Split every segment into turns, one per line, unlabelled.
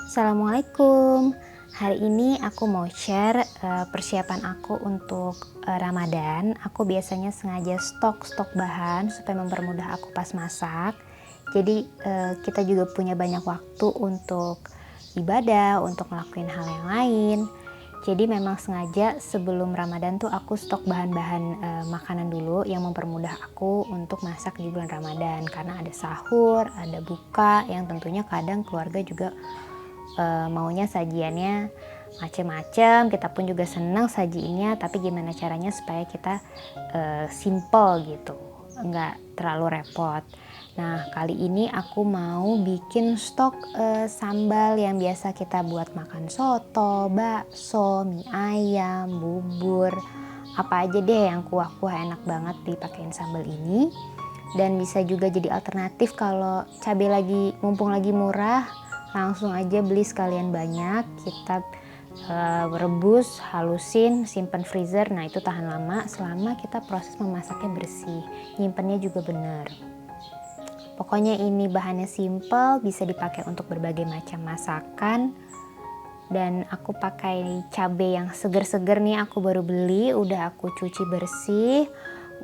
Assalamualaikum. Hari ini aku mau share persiapan aku untuk Ramadan. Aku biasanya sengaja stok bahan supaya mempermudah aku pas masak. Jadi kita juga punya banyak waktu untuk ibadah, untuk ngelakuin hal yang lain. Jadi memang sengaja sebelum Ramadan tuh aku stok bahan-bahan makanan dulu yang mempermudah aku untuk masak di bulan Ramadan, karena ada sahur, ada buka yang tentunya kadang keluarga juga maunya sajiannya macem-macem. Kita pun juga senang sajiinnya, tapi gimana caranya supaya kita simple gitu, nggak terlalu repot. Nah, kali ini aku mau bikin stok sambal yang biasa kita buat makan soto, bakso, mie ayam, bubur, apa aja deh yang kuah-kuah enak banget dipakein sambal ini. Dan bisa juga jadi alternatif kalau cabai mumpung lagi murah, langsung aja beli sekalian banyak, kita rebus, halusin, simpan freezer. Nah, itu tahan lama selama kita proses memasaknya bersih, nyimpennya juga bener. Pokoknya ini bahannya simple, bisa dipakai untuk berbagai macam masakan. Dan aku pakai cabai yang seger-seger nih, aku baru beli, udah aku cuci bersih,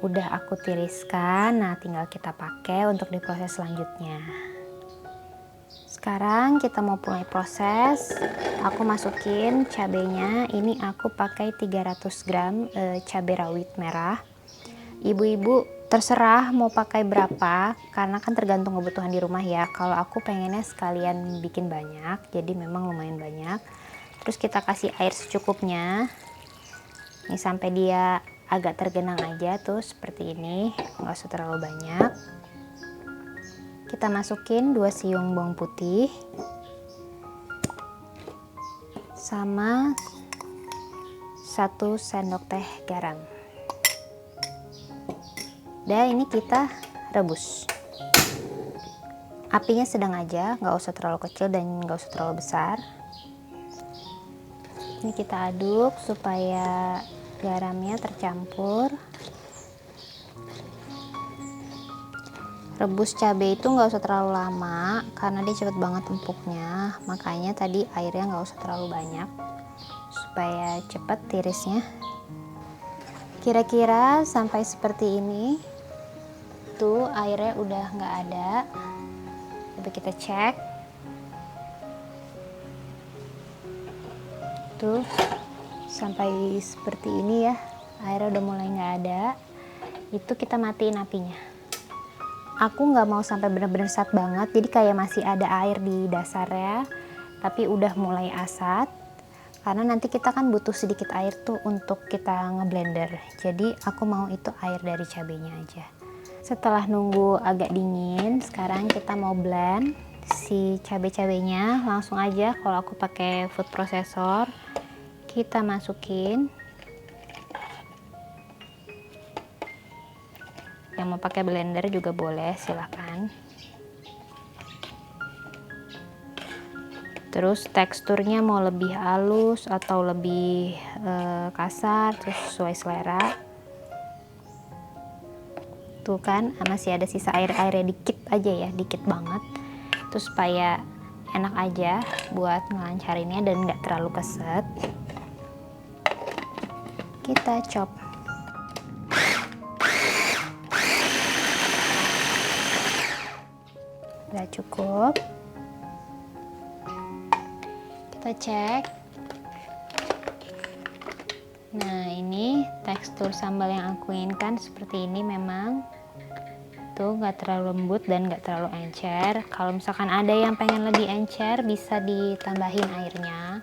udah aku tiriskan. Nah, tinggal kita pakai untuk diproses selanjutnya. Sekarang kita mau mulai proses. Aku masukin cabenya. Ini aku pakai 300 gram cabai rawit merah. Ibu-ibu terserah mau pakai berapa, karena kan tergantung kebutuhan di rumah ya. Kalau aku pengennya sekalian bikin banyak, jadi memang lumayan banyak. Terus kita kasih air secukupnya. Ini sampai dia agak tergenang aja tuh, seperti ini, nggak usah terlalu banyak. Kita masukin 2 siung bawang putih sama 1 sendok teh garam. Dan ini kita rebus. Apinya sedang aja, nggak usah terlalu kecil dan nggak usah terlalu besar. Ini kita aduk supaya garamnya tercampur. Rebus cabai itu nggak usah terlalu lama karena dia cepet banget empuknya, makanya tadi airnya nggak usah terlalu banyak supaya cepet tirisnya. Kira-kira sampai seperti ini tuh, airnya udah nggak ada. Coba kita cek tuh, sampai seperti ini ya, airnya udah mulai nggak ada. Itu kita matiin apinya. Aku nggak mau sampai bener-bener asat banget, jadi kayak masih ada air di dasarnya, tapi udah mulai asat. Karena nanti kita kan butuh sedikit air tuh untuk kita ngeblender. Jadi aku mau itu air dari cabenya aja. Setelah nunggu agak dingin, sekarang kita mau blend si cabai-cabainya. Langsung aja, kalau aku pakai food processor, kita masukin. Yang mau pakai blender juga boleh, silahkan. Terus teksturnya mau lebih halus atau lebih kasar, terus sesuai selera. Tuh kan, masih ada sisa air-airnya dikit aja ya, dikit banget. Terus supaya enak aja buat ngelancarinnya dan nggak terlalu keset, kita chop. Udah cukup. Kita cek. Nah, ini tekstur sambal yang aku inginkan seperti ini. Memang tuh nggak terlalu lembut dan nggak terlalu encer. Kalau misalkan ada yang pengen lebih encer, bisa ditambahin airnya.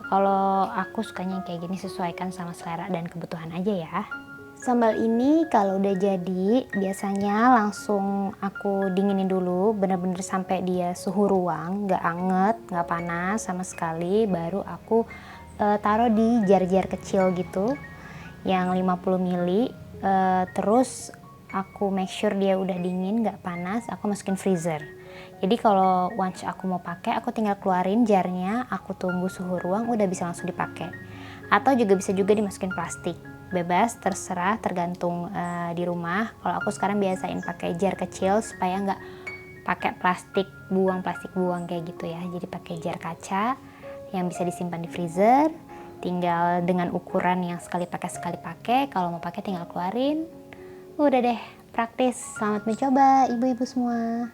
Kalau aku sukanya kayak gini, sesuaikan sama selera dan kebutuhan aja ya. Sambal ini kalau udah jadi, biasanya langsung aku dinginin dulu, bener-bener sampai dia suhu ruang, nggak anget, nggak panas sama sekali. Baru aku taruh di jar-jar kecil gitu, yang 50 ml. Terus aku make sure dia udah dingin, nggak panas, aku masukin freezer. Jadi kalau once aku mau pakai, aku tinggal keluarin jarnya, aku tunggu suhu ruang, udah bisa langsung dipakai. Atau juga bisa juga dimasukin plastik, bebas, terserah, tergantung di rumah. Kalau aku sekarang biasain pakai jar kecil supaya nggak pakai plastik buang kayak gitu ya. Jadi pakai jar kaca yang bisa disimpan di freezer, tinggal dengan ukuran yang sekali pakai, kalau mau pakai tinggal keluarin. Udah deh, praktis. Selamat mencoba ibu-ibu semua.